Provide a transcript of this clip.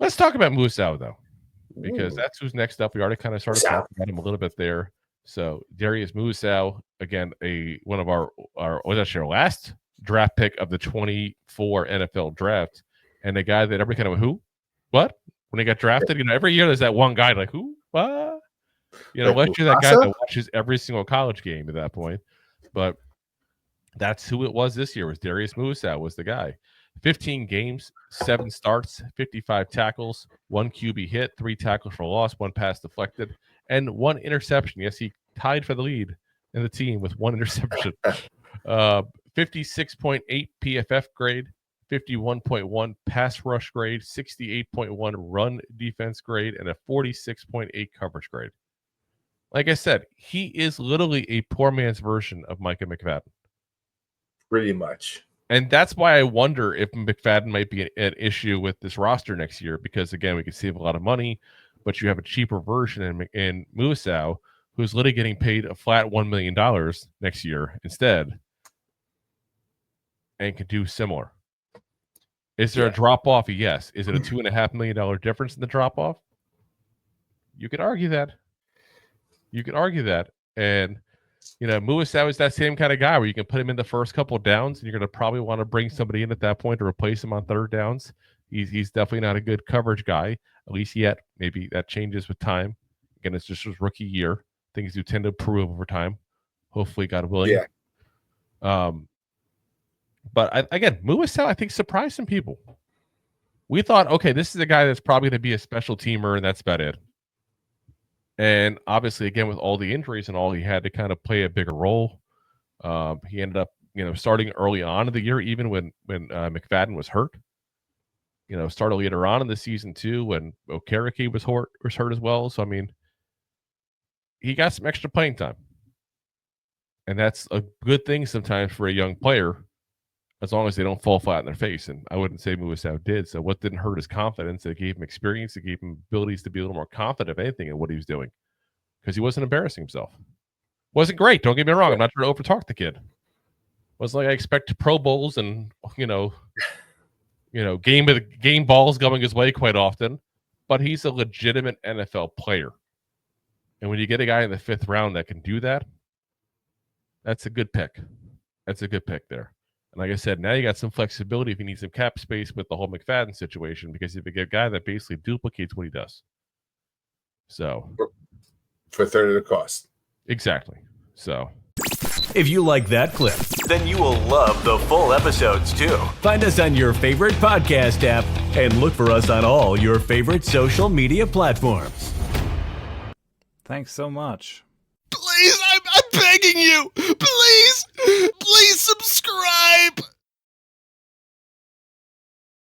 Let's talk about Muasau, though, because that's who's next up. We already kind of started talking about him a little bit there. So Darius Muasau, again, one of our was actually our last draft pick of the 24 NFL draft, and a guy that everybody kind of who, what, when he got drafted, every year there's that one guy like who, what, unless you're that guy that watches every single college game at that point. But that's who it was this year. Was Darius Muasau was the guy. 15 games, 7 starts, 55 tackles, 1 QB hit, 3 tackles for loss, 1 pass deflected, and 1 interception. Yes, he tied for the lead in the team with 1 interception. 56.8 PFF grade, 51.1 pass rush grade, 68.1 run defense grade, and a 46.8 coverage grade. Like I said, he is literally a poor man's version of Micah McFadden. Pretty much. And that's why I wonder if McFadden might be an issue with this roster next year, because, again, we could save a lot of money, but you have a cheaper version in Muasau, who's literally getting paid a flat $1 million next year instead and could do similar. Is there a drop-off? Yes. Is it a $2.5 million difference in the drop-off? You could argue that. And Muasau is that same kind of guy where you can put him in the first couple of downs, and you're going to probably want to bring somebody in at that point to replace him on third downs. He's definitely not a good coverage guy, at least yet. Maybe that changes with time. Again, it's just his rookie year. Things do tend to improve over time. Hopefully, God willing. Yeah. But again, Muasau, I think, surprised some people. We thought, okay, this is a guy that's probably going to be a special teamer, and that's about it. And obviously, again, with all the injuries and all, he had to kind of play a bigger role. He ended up, starting early on in the year, even when McFadden was hurt. Started later on in the season too, when Okereke was hurt as well. So I mean, he got some extra playing time, and that's a good thing sometimes for a young player, as long as they don't fall flat in their face. And I wouldn't say Muasau did. So what didn't hurt his confidence? It gave him experience. It gave him abilities to be a little more confident, if anything, in what he was doing, because he wasn't embarrassing himself. Wasn't great. Don't get me wrong. I'm not trying to overtalk the kid. Wasn't like I expect Pro Bowls and game balls going his way quite often, but he's a legitimate NFL player. And when you get a guy in the 5th round that can do that, that's a good pick. That's a good pick there. And like I said, now you got some flexibility if you need some cap space with the whole McFadden situation, because if you get a guy that basically duplicates what he does. So for a third of the cost. Exactly. So if you like that clip, then you will love the full episodes too. Find us on your favorite podcast app and look for us on all your favorite social media platforms. Thanks so much. Please, I'm begging you. Please subscribe.